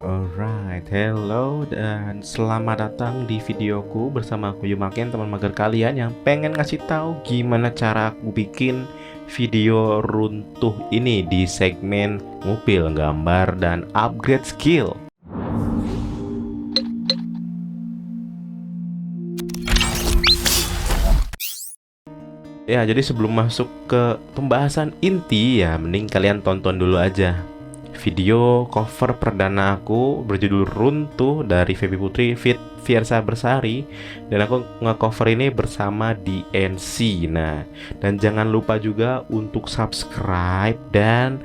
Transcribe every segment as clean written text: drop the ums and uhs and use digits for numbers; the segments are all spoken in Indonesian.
Alright, hello dan selamat datang di videoku bersama aku Yumaken, teman mager kalian yang pengen ngasih tahu gimana cara aku bikin video runtuh ini di segmen ngupil gambar dan upgrade skill. Ya, jadi sebelum masuk ke pembahasan inti ya, mending kalian tonton dulu aja video cover perdana aku berjudul Runtuh dari Feby Putri feat Fiersa Bersari, dan aku nge-cover ini bersama DNC. Nah, dan jangan lupa juga untuk subscribe dan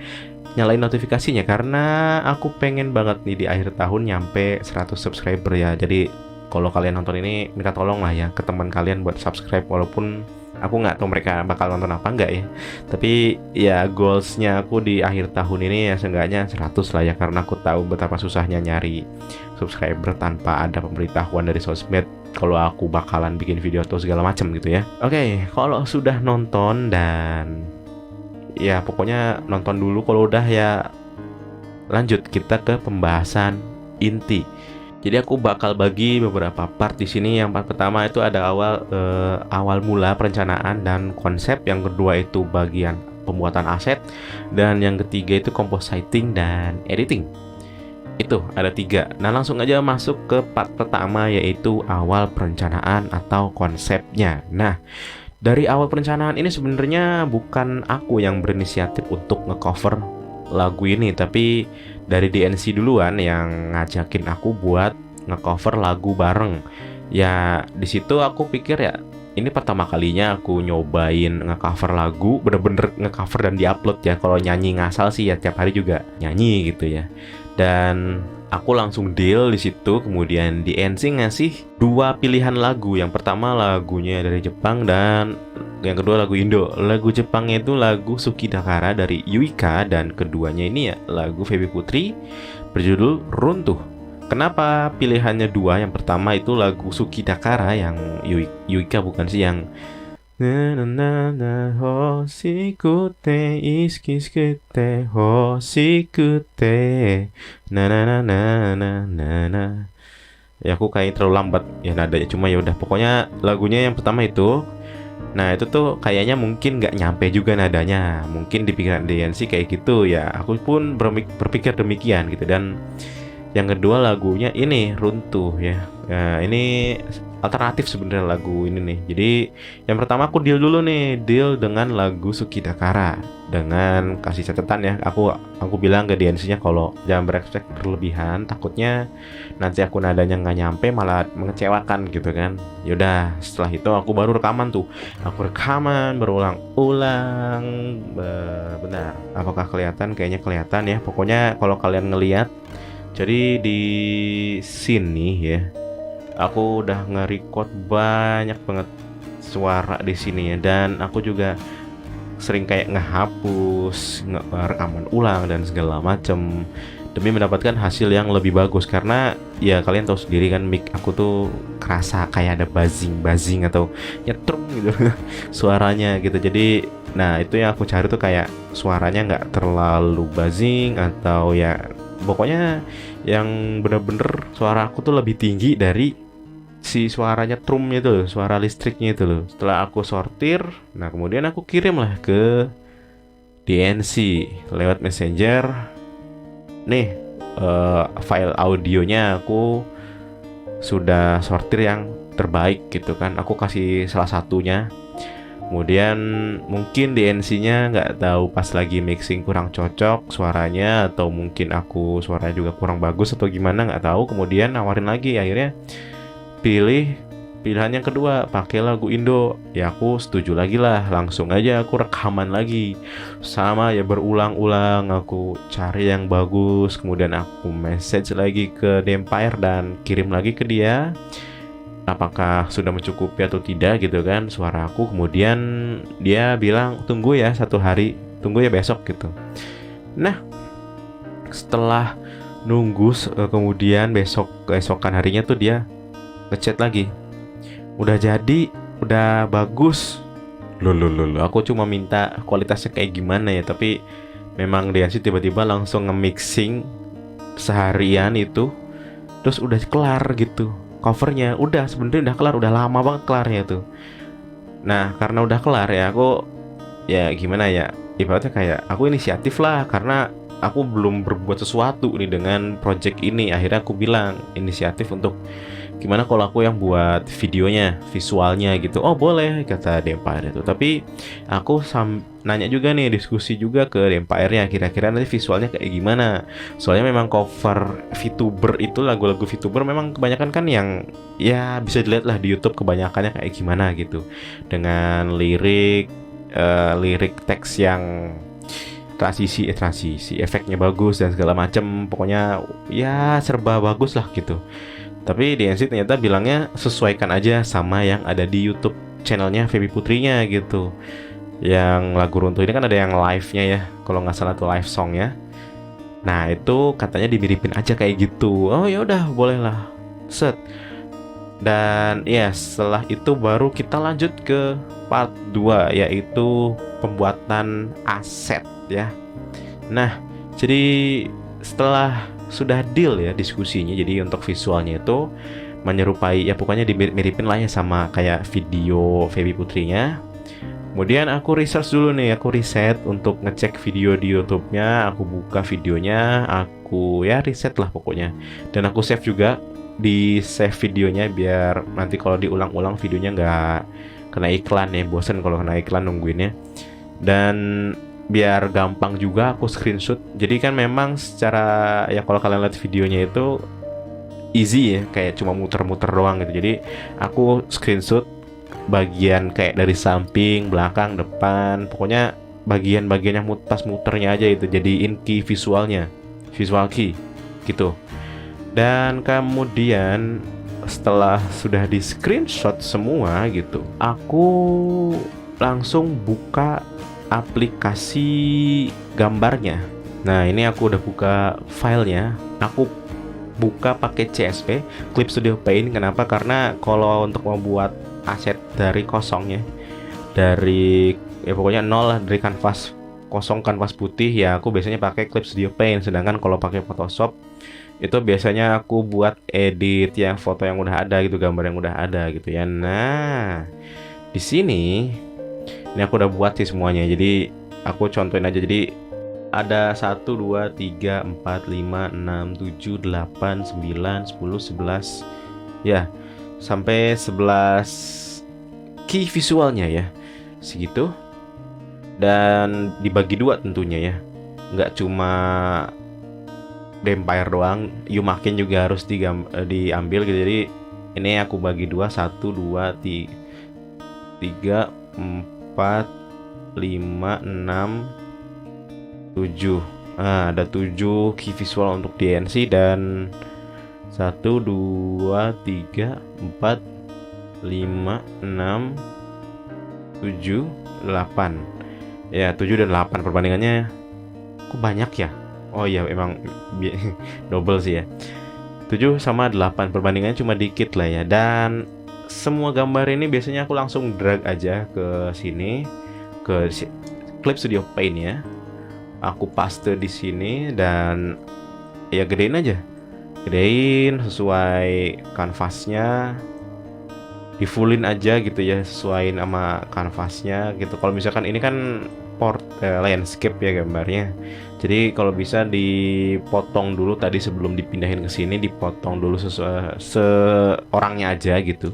nyalain notifikasinya karena aku pengen banget nih di akhir tahun nyampe 100 subscriber ya. Jadi kalau kalian nonton ini minta tolong lah ya ke teman kalian buat subscribe, walaupun aku nggak tahu mereka bakal nonton apa enggak ya. Tapi ya goalsnya aku di akhir tahun ini ya seenggaknya 100 lah ya, karena aku tahu betapa susahnya nyari subscriber tanpa ada pemberitahuan dari sosmed kalau aku bakalan bikin video atau segala macam gitu ya. Oke, kalau sudah nonton dan ya pokoknya nonton dulu, kalau udah ya lanjut kita ke pembahasan inti. Jadi aku bakal bagi beberapa part di sini. Yang part pertama itu ada awal mula perencanaan dan konsep. Yang kedua itu bagian pembuatan aset, dan yang ketiga itu compositing dan editing. Itu ada 3. Nah, langsung aja masuk ke part pertama, yaitu awal perencanaan atau konsepnya. Nah, dari awal perencanaan ini sebenarnya bukan aku yang berinisiatif untuk ngecover lagu ini, tapi dari DNC duluan yang ngajakin aku buat ngecover lagu bareng. Ya di situ aku pikir ya ini pertama kalinya aku nyobain ngecover lagu, bener-bener ngecover dan diupload ya. Kalau nyanyi ngasal sih ya tiap hari juga nyanyi gitu ya. Dan aku langsung deal di situ. Kemudian DNC ngasih 2 pilihan lagu. Yang pertama lagunya dari Jepang dan yang kedua lagu Indo. Lagu Jepangnya itu lagu Suki Dakara dari Yuika, dan keduanya ini ya lagu Feby Putri berjudul Runtuh. Kenapa pilihannya 2? Yang pertama itu lagu Suki Dakara yang Yuika, bukan sih yang na na na na hoshikute iskishikute hoshikute na na na na na na na. Ya aku kayak terlalu lambat ya nadanya, cuma ya udah pokoknya lagunya yang pertama itu. Nah itu tuh kayaknya mungkin nggak nyampe juga nadanya, mungkin di pikiran DNC kayak gitu ya. Aku pun berpikir demikian gitu. Dan yang kedua lagunya ini Runtuh ya. Nah, ini alternatif sebenarnya lagu ini nih. Jadi yang pertama aku deal dulu nih, deal dengan lagu Suki Dakara dengan kasih catatan ya. Aku bilang ke DNC-nya kalau jangan berekspek berlebihan, takutnya nanti aku nadanya nggak nyampe malah mengecewakan gitu kan. Yaudah, setelah itu aku baru rekaman tuh. Aku rekaman berulang-ulang. Benar. Apakah kelihatan? Kayaknya kelihatan ya. Pokoknya kalau kalian ngelihat, jadi di sini ya, aku udah nge-record banyak banget suara di sini ya, dan aku juga sering kayak ngehapus, rekaman ulang dan segala macem demi mendapatkan hasil yang lebih bagus. Karena ya kalian tahu sendiri kan, mic aku tuh kerasa kayak ada buzzing atau nyetrum gitu suaranya gitu. Jadi nah itu yang aku cari tuh kayak suaranya nggak terlalu buzzing, atau ya pokoknya yang bener-bener suara aku tuh lebih tinggi dari si suaranya trumnya itu loh, suara listriknya itu loh. Setelah aku sortir, nah kemudian aku kirim lah ke DNC lewat messenger. Nih file audionya aku sudah sortir yang terbaik gitu kan. Aku kasih salah satunya. Kemudian mungkin DNC-nya nggak tahu pas lagi mixing kurang cocok suaranya, atau mungkin aku suaranya juga kurang bagus atau gimana nggak tahu. Kemudian nawarin lagi, akhirnya pilihan yang kedua pakai lagu Indo. Ya aku setuju lagi lah, langsung aja aku rekaman lagi sama ya, berulang-ulang aku cari yang bagus. Kemudian aku message lagi ke Dempire dan kirim lagi ke dia apakah sudah mencukupi atau tidak gitu kan suara aku. Kemudian dia bilang tunggu ya 1 hari, tunggu ya besok gitu. Nah setelah nunggu kemudian keesokan harinya tuh dia ngechat lagi, udah jadi, udah bagus. Loh, aku cuma minta kualitasnya kayak gimana ya, tapi memang dia sih tiba-tiba langsung nge-mixing seharian itu, terus udah kelar gitu. Covernya udah sebenarnya udah kelar, udah lama banget kelarnya tuh. Nah, karena udah kelar ya aku, ya gimana ya, ibaratnya kayak aku inisiatif lah, karena aku belum berbuat sesuatu nih dengan project ini. Akhirnya aku bilang inisiatif untuk gimana kalau aku yang buat videonya, visualnya gitu. Oh boleh, kata Dempire itu. Tapi aku nanya juga nih, diskusi juga ke Dempire-nya, kira-kira nanti visualnya kayak gimana. Soalnya memang cover VTuber itu, lagu-lagu VTuber memang kebanyakan kan yang ya bisa dilihat lah di YouTube, kebanyakannya kayak gimana gitu, dengan lirik teks yang transisi efeknya bagus dan segala macem, pokoknya ya serba bagus lah gitu. Tapi DNC ternyata bilangnya sesuaikan aja sama yang ada di YouTube channelnya Feby Putrinya gitu. Yang lagu runtuh ini kan ada yang live-nya ya, kalau nggak salah tuh live song-nya. Nah itu katanya dimiripin aja kayak gitu. Oh ya udah, boleh lah. Set. Dan ya setelah itu baru kita lanjut ke part 2, yaitu pembuatan aset ya. Nah, jadi setelah sudah deal ya diskusinya, jadi untuk visualnya itu menyerupai ya, pokoknya dimiripin lah ya sama kayak video Feby Putrinya. Kemudian aku research dulu nih, aku riset untuk ngecek video di YouTube-nya, aku buka videonya, aku ya riset lah pokoknya. Dan aku save juga, di save videonya biar nanti kalau diulang-ulang videonya nggak kena iklan ya, bosen kalau kena iklan nungguinnya. Dan biar gampang juga aku screenshot. Jadi kan memang secara ya kalau kalian lihat videonya itu easy ya, kayak cuma muter-muter doang gitu. Jadi aku screenshot bagian kayak dari samping, belakang, depan, pokoknya bagian-bagian yang pas muternya aja itu jadiin key visualnya, visual key gitu. Dan kemudian setelah sudah di screenshot semua gitu, aku langsung buka aplikasi gambarnya. Nah ini aku udah buka filenya, aku buka pakai CSP, Clip Studio Paint. Kenapa? Karena kalau untuk membuat aset dari kosongnya, dari ya pokoknya nol lah, dari kanvas kosong, kanvas putih ya, aku biasanya pakai Clip Studio Paint. Sedangkan kalau pakai Photoshop itu biasanya aku buat edit yang foto yang udah ada gitu, gambar yang udah ada gitu ya. Nah di sini ini aku udah buat sih semuanya, jadi aku contohin aja. Jadi ada 1, 2, 3, 4, 5, 6, 7, 8, 9, 10, 11 ya, sampai 11 key visualnya ya, segitu. Dan dibagi dua tentunya ya, nggak cuma Dempire doang, Yumakin juga harus diambil gitu. Jadi ini aku bagi dua, 1, 2, 3, 4, 5, 6, 7. Nah, ada 7 key visual untuk DNC, dan 1, 2, 3, 4, 5, 6, 7, 8. Ya, 7 dan 8 perbandingannya kok banyak ya? Oh iya, emang double sih ya. 7 sama 8 perbandingannya cuma dikit lah ya. Dan semua gambar ini biasanya aku langsung drag aja ke sini, ke Clip Studio Paint ya. Aku paste di sini dan ya gedein aja, gedein sesuai kanvasnya, di fullin aja gitu ya, sesuaiin sama kanvasnya gitu. Kalau misalkan ini kan landscape ya gambarnya, jadi kalau bisa dipotong dulu tadi sebelum dipindahin ke sini, dipotong dulu sesuai seorangnya aja gitu,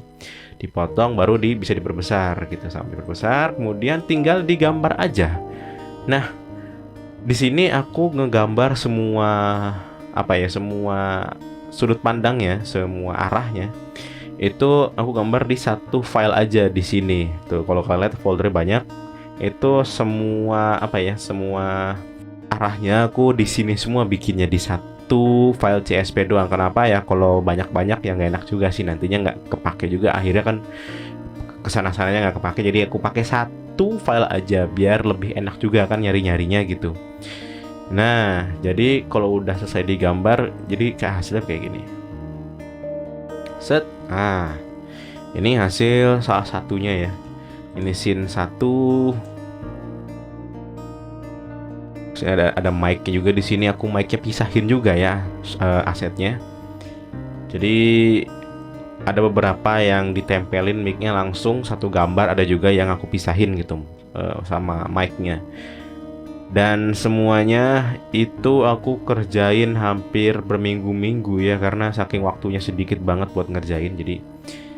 dipotong baru bisa diperbesar gitu sampai diperbesar, kemudian tinggal digambar aja. Nah di sini aku ngegambar semua semua sudut pandangnya, semua arahnya. Itu aku gambar di satu file aja di sini. Tuh kalau kalian lihat foldernya banyak. Itu semua semua arahnya aku di sini semua bikinnya di satu file CSP doang. Kenapa ya? Kalau banyak-banyak ya nggak enak juga sih, nantinya nggak kepake juga. Akhirnya kan kesana-sananya nggak kepake. Jadi aku pakai satu file aja biar lebih enak juga kan nyari-nyarinya gitu. Nah, jadi kalau udah selesai digambar, jadi hasilnya kayak gini. Set. Nah, ini hasil salah satunya ya. Ini scene 1. Ada mic-nya juga di sini. Aku mic-nya pisahin juga ya, asetnya. Jadi ada beberapa yang ditempelin mic-nya langsung satu gambar, ada juga yang aku pisahin gitu sama mic-nya. Dan semuanya itu aku kerjain hampir berminggu-minggu ya, karena saking waktunya sedikit banget buat ngerjain. Jadi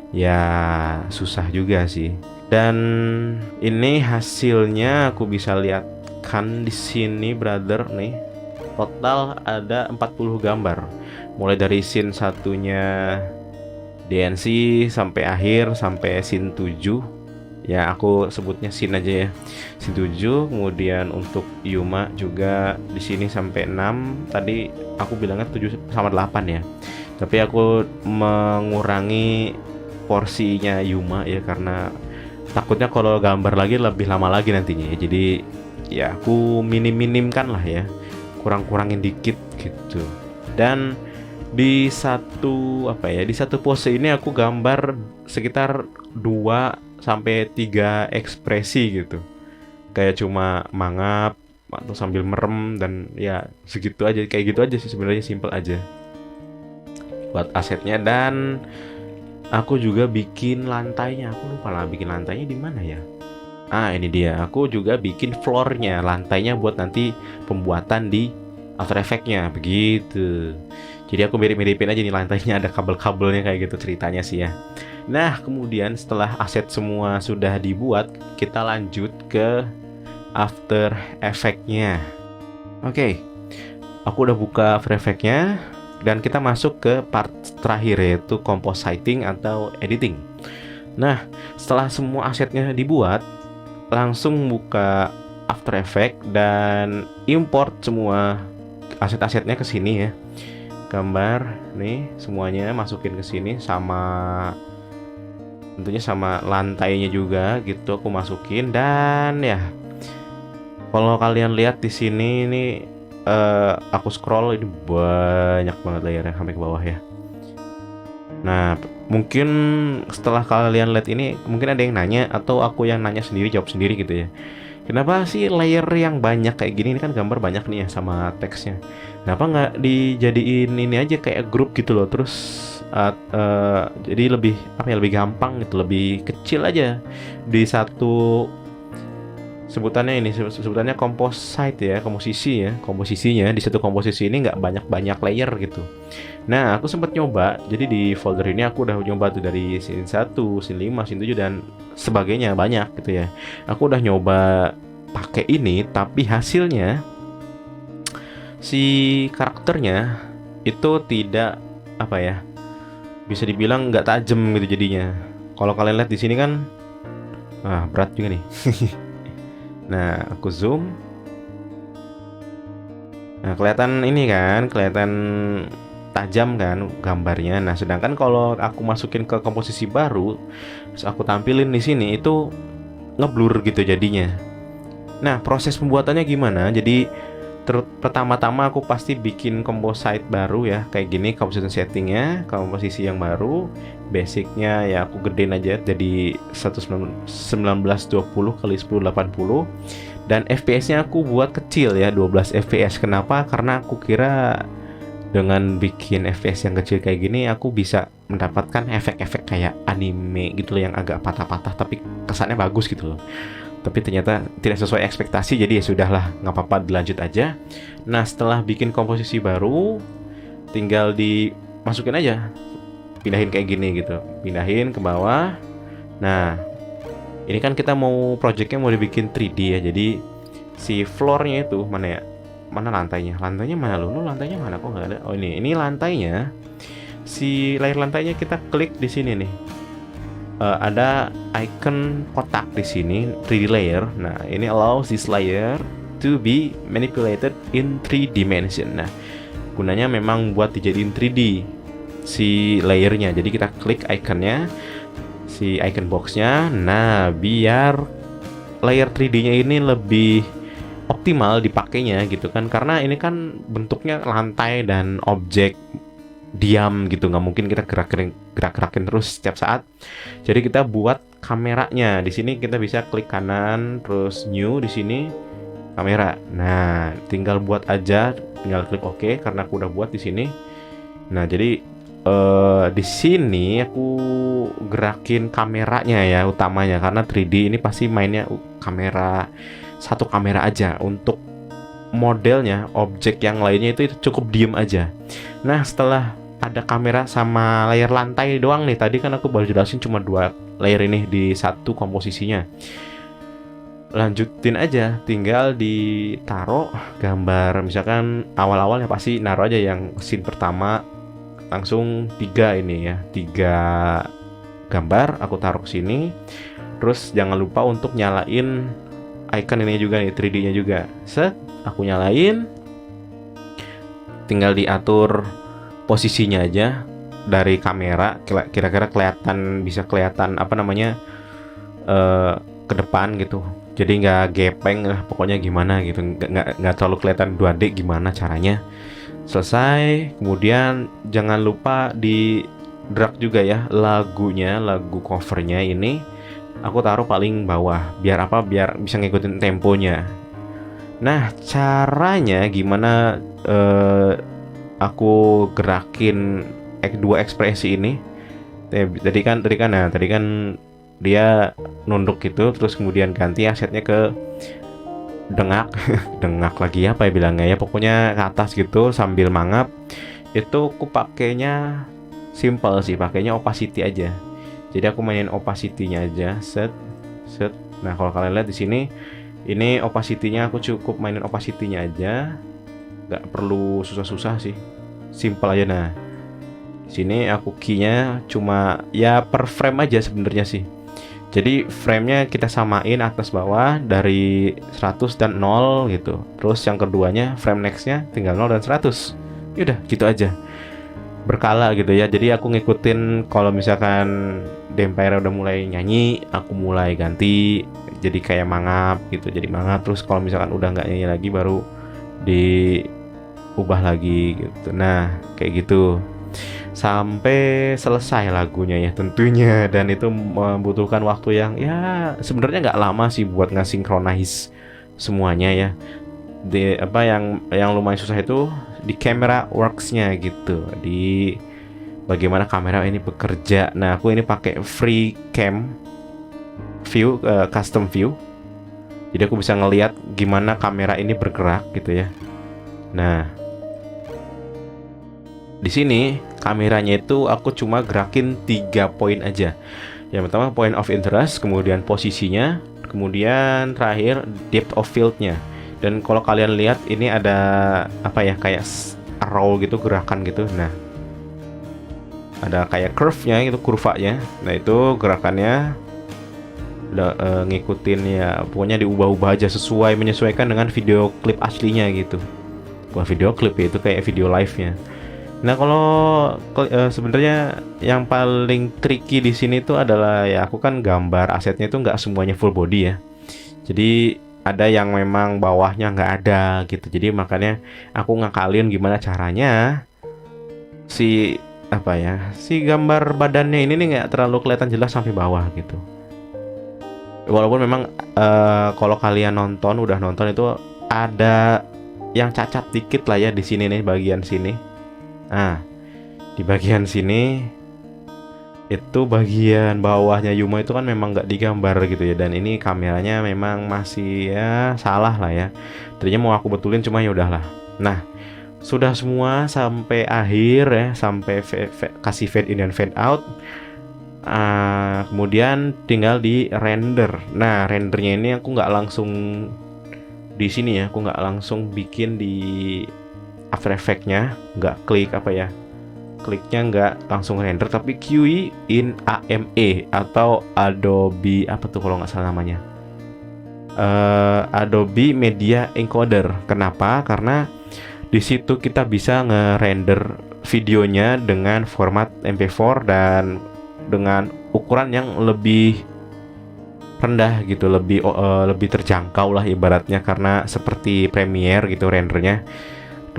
ya susah juga sih. Dan ini hasilnya aku bisa lihat kan di sini brother nih. Total ada 40 gambar. Mulai dari scene satunya DNC sampai akhir, sampai scene 7. Ya aku sebutnya scene aja ya. Scene 7, kemudian untuk Yuma juga di sini sampai 6. Tadi aku bilangnya 7 sama 8 ya. Tapi aku mengurangi porsinya Yuma ya, karena takutnya kalau gambar lagi lebih lama lagi nantinya ya. Jadi ya aku minimkan lah ya, kurangin dikit gitu. Dan di satu pose ini aku gambar sekitar 2 sampai 3 ekspresi gitu, kayak cuma mangap atau sambil merem, dan ya segitu aja, kayak gitu aja sih sebenarnya, simple aja buat asetnya. Dan aku juga bikin lantainya, aku lupa lah bikin lantainya di mana ya. Ini dia, aku juga bikin floornya, lantainya buat nanti pembuatan di After Effects-nya begitu. Jadi aku mirip-miripin aja nih lantainya, ada kabel-kabelnya kayak gitu ceritanya sih ya. Nah kemudian setelah aset semua sudah dibuat, kita lanjut ke After Effects-nya. Oke, aku udah buka After Effects-nya, dan kita masuk ke part terakhir, yaitu compositing atau editing. Nah setelah semua asetnya dibuat, langsung buka After Effects dan import semua aset-asetnya ke sini ya. Gambar nih semuanya masukin ke sini, sama tentunya sama lantainya juga gitu aku masukin. Dan ya kalau kalian lihat di sini ini aku scroll, ini banyak banget layarnya sampai ke bawah ya. Nah mungkin setelah kalian lihat ini, mungkin ada yang nanya, atau aku yang nanya sendiri jawab sendiri gitu ya. Kenapa sih layer yang banyak kayak gini? Ini kan gambar banyak nih ya sama teksnya. Kenapa nggak dijadiin ini aja kayak grup gitu loh? Terus jadi lebih lebih gampang gitu, lebih kecil aja di satu sebutannya ini, sebutannya composite ya, komposisinya di satu komposisi ini nggak banyak layer gitu. Nah aku sempat nyoba, jadi di folder ini aku udah nyoba tuh dari scene 1, scene 5, scene 7 dan sebagainya, banyak gitu ya. Aku udah nyoba pakai ini, tapi hasilnya si karakternya itu tidak bisa dibilang nggak tajam gitu jadinya. Kalau kalian lihat di sini kan berat juga nih. Nah aku zoom, nah kelihatan ini kan, kelihatan tajam kan gambarnya. Nah sedangkan kalau aku masukin ke komposisi baru, terus aku tampilin di sini, itu ngeblur gitu jadinya. Nah proses pembuatannya gimana? Jadi pertama-tama aku pasti bikin composite baru ya, kayak gini composition settingnya, komposisi yang baru. Basicnya ya aku gedein aja jadi 1920 kali 1080, dan FPS-nya aku buat kecil ya, 12 FPS. Kenapa? Karena aku kira dengan bikin FPS yang kecil kayak gini aku bisa mendapatkan efek-efek kayak anime gitu loh, yang agak patah-patah tapi kesannya bagus gitu loh. Tapi ternyata tidak sesuai ekspektasi, jadi ya sudahlah, nggak apa-apa, dilanjut aja. Nah setelah bikin komposisi baru, tinggal dimasukin aja, pindahin kayak gini gitu, pindahin ke bawah. Nah ini kan kita mau projectnya mau dibikin 3D ya, jadi si floornya itu mana ya, mana lantainya mana lu lantainya mana, kok nggak ada. Oh ini lantainya, si layer lantainya kita klik di sini nih. Ada icon kotak di sini, 3D layer. Nah ini allows this layer to be manipulated in 3 dimension. Nah gunanya memang buat dijadiin 3D si layernya. Jadi kita klik iconnya, si icon boxnya. Nah biar layer 3D-nya ini lebih optimal dipakainya gitu kan, karena ini kan bentuknya lantai dan objek diam gitu, nggak mungkin kita gerak-gerakin terus setiap saat. Jadi kita buat kameranya di sini, kita bisa klik kanan terus new di sini, kamera. Nah, tinggal buat aja, tinggal klik OK karena aku udah buat di sini. Nah, jadi di sini aku gerakin kameranya ya utamanya, karena 3D ini pasti mainnya kamera, satu kamera aja. Untuk modelnya, objek yang lainnya itu cukup diem aja. Nah, setelah ada kamera sama layar lantai doang nih, tadi kan aku baru jelasin cuma 2 layer ini di satu komposisinya. Lanjutin aja, tinggal ditaruh gambar. Misalkan awal-awal ya pasti naruh aja yang scene pertama, langsung 3 ini ya, 3 gambar aku taruh ke sini. Terus jangan lupa untuk nyalain icon ini juga nih, 3D-nya juga. Set, aku nyalain. Tinggal diatur posisinya aja dari kamera, kira-kira bisa kelihatan apa namanya ke depan gitu. Jadi nggak gepeng lah, pokoknya gimana gitu, nggak terlalu kelihatan 2D gimana caranya. Selesai, kemudian jangan lupa di drag juga ya lagunya, lagu covernya ini aku taruh paling bawah. Biar apa? Biar bisa ngikutin temponya. Nah, caranya gimana aku gerakin dua ekspresi ini? Tadi kan dia nunduk gitu, terus kemudian ganti asetnya ke dengak dengak lagi apa ya bilangnya ya, pokoknya ke atas gitu sambil mangap. Itu aku pakainya simple sih, pakainya opacity aja. Jadi aku mainin opacity-nya aja, set. Nah, kalau kalian lihat di sini, ini opacity-nya aku cukup mainin opacity-nya aja, nggak perlu susah-susah sih, simple aja. Nah, di sini aku key-nya cuma ya per frame aja sebenarnya sih. Jadi frame-nya kita samain atas bawah dari 100 dan 0 gitu. Terus yang keduanya frame next-nya tinggal 0 dan 100. Yaudah gitu aja, berkala gitu ya. Jadi aku ngikutin, kalau misalkan Dempire udah mulai nyanyi, aku mulai ganti jadi kayak mangap gitu, jadi mangap. Terus kalau misalkan udah nggak nyanyi lagi, baru diubah lagi gitu. Nah, kayak gitu sampai selesai lagunya ya tentunya. Dan itu membutuhkan waktu yang ya sebenarnya nggak lama sih buat nge-synchronize semuanya ya. Apa yang lumayan susah itu di camera works-nya gitu, di bagaimana kamera ini bekerja. Nah, aku ini pakai free cam view, custom view. Jadi aku bisa ngelihat gimana kamera ini bergerak gitu ya. Nah, di sini kameranya itu aku cuma gerakin 3 poin aja. Yang pertama point of interest, kemudian posisinya, kemudian terakhir depth of field-nya. Dan kalau kalian lihat ini ada apa ya, kayak roll gitu, gerakan gitu. Nah, ada kayak curve-nya gitu, kurvanya. Nah, itu gerakannya udah ngikutin ya, pokoknya diubah-ubah aja sesuai, menyesuaikan dengan video klip aslinya gitu. Bukan video klip ya, itu kayak video live-nya. Nah, kalau sebenarnya yang paling tricky di sini tuh adalah ya, aku kan gambar asetnya itu nggak semuanya full body ya. Jadi ada yang memang bawahnya nggak ada gitu. Jadi makanya aku ngakalin gimana caranya si gambar badannya ini nih nggak terlalu kelihatan jelas sampai bawah gitu. Walaupun memang kalau kalian udah nonton itu ada yang cacat dikit lah ya di sini nih, bagian sini. Nah, di bagian sini itu bagian bawahnya Yuma itu kan memang nggak digambar gitu ya. Dan ini kameranya memang masih ya salah lah ya. Tadinya mau aku betulin, cuma ya udahlah. Nah, sudah semua sampai akhir ya, sampai kasih fade in dan fade out. Kemudian tinggal di render. Nah, rendernya ini aku nggak langsung di sini ya, aku nggak langsung bikin di After Effects-nya, nggak kliknya nggak langsung render, tapi QE in AME atau Adobe apa tuh kalau nggak salah namanya, Adobe Media Encoder. Kenapa? Karena di situ kita bisa nge-render videonya dengan format MP4 dan dengan ukuran yang lebih rendah gitu, lebih terjangkau lah ibaratnya, karena seperti Premiere gitu rendernya,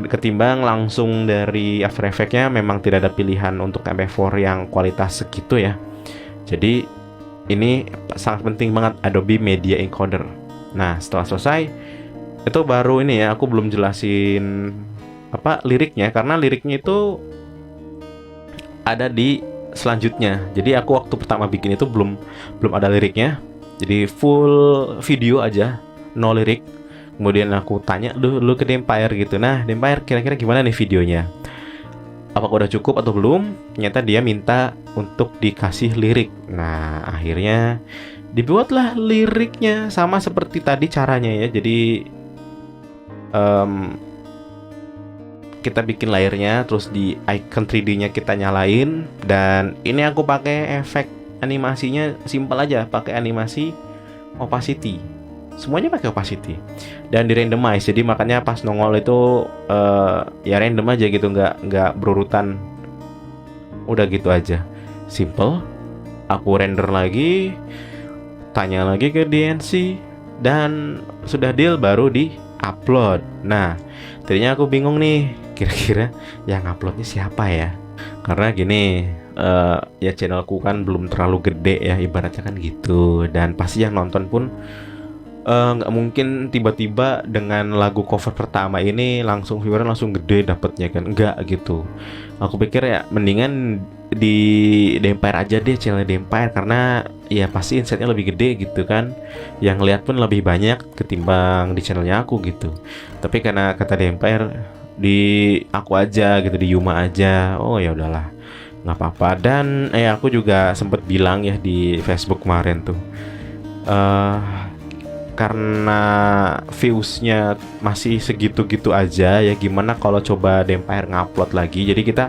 ketimbang langsung dari After Effects-nya. Memang tidak ada pilihan untuk MP4 yang kualitas segitu ya. Jadi ini sangat penting banget, Adobe Media Encoder. Nah, setelah selesai Itu baru ini ya, aku belum jelasin apa liriknya, karena liriknya itu ada di selanjutnya. Jadi aku waktu pertama bikin itu belum ada liriknya. Jadi full video aja, no lirik. Kemudian aku tanya dulu ke Dempire gitu. Nah, Dempire kira-kira gimana nih videonya? Apakah udah cukup atau belum? Ternyata dia minta untuk dikasih lirik. Nah, akhirnya dibuatlah liriknya sama seperti tadi caranya ya. Jadi kita bikin layernya, terus di icon 3D-nya kita nyalain, dan ini aku pakai efek animasinya simple aja, pakai animasi opacity. Semuanya pakai opacity dan di randomize, jadi makanya pas nongol itu ya random aja gitu, nggak berurutan, udah gitu aja, simple. Aku render lagi, tanya lagi ke DNC, dan sudah deal baru di upload. Nah, tadinya aku bingung nih, kira-kira yang uploadnya siapa ya? Karena gini, ya channelku kan belum terlalu gede ya, ibaratnya kan gitu, dan pasti yang nonton pun nggak mungkin tiba-tiba dengan lagu cover pertama ini langsung viewernya langsung gede dapatnya kan, nggak gitu. Aku pikir ya mendingan di Dempire aja deh, channel Dempire, karena ya pasti insightnya lebih gede gitu kan, yang lihat pun lebih banyak ketimbang di channelnya aku gitu. Tapi karena kata Dempire di aku aja gitu, di Yuma aja, oh ya udahlah, nggak apa-apa. Dan aku juga sempet bilang ya di Facebook kemarin tuh, karena viewsnya masih segitu-gitu aja ya, gimana kalau coba Dempire ngupload lagi. Jadi kita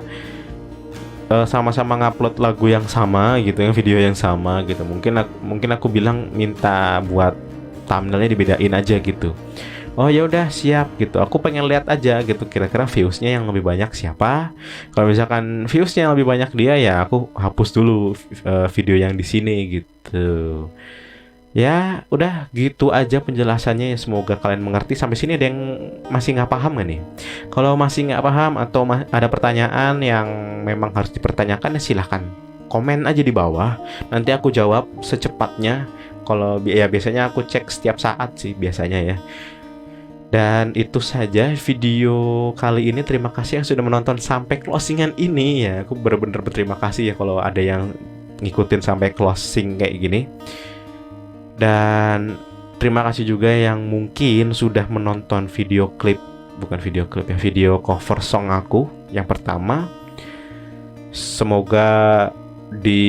sama-sama ngupload lagu yang sama gitu, yang video yang sama gitu. Mungkin aku bilang minta buat thumbnailnya dibedain aja gitu. Oh ya udah siap gitu. Aku pengen lihat aja gitu, kira-kira viewsnya yang lebih banyak siapa. Kalau misalkan viewsnya yang lebih banyak dia, ya aku hapus dulu video yang di sini gitu. Ya udah gitu aja penjelasannya ya, semoga kalian mengerti. Sampai sini ada yang masih nggak paham nggak nih? Kalau masih nggak paham atau ada pertanyaan yang memang harus dipertanyakan, ya silahkan komen aja di bawah, nanti aku jawab secepatnya. Kalau ya biasanya aku cek setiap saat sih biasanya ya. Dan itu saja video kali ini. Terima kasih yang sudah menonton sampai closingan ini ya. Aku bener-bener berterima kasih ya kalau ada yang ngikutin sampai closing kayak gini. Dan terima kasih juga yang mungkin sudah menonton video cover song aku yang pertama. Semoga di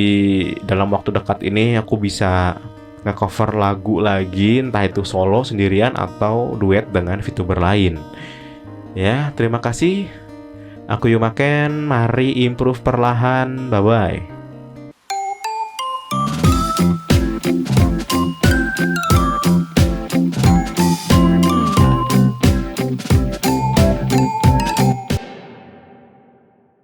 dalam waktu dekat ini aku bisa nge-cover lagu lagi, entah itu solo sendirian atau duet dengan VTuber lain. Ya, terima kasih. Aku Yumaken, mari improve perlahan. Bye-bye.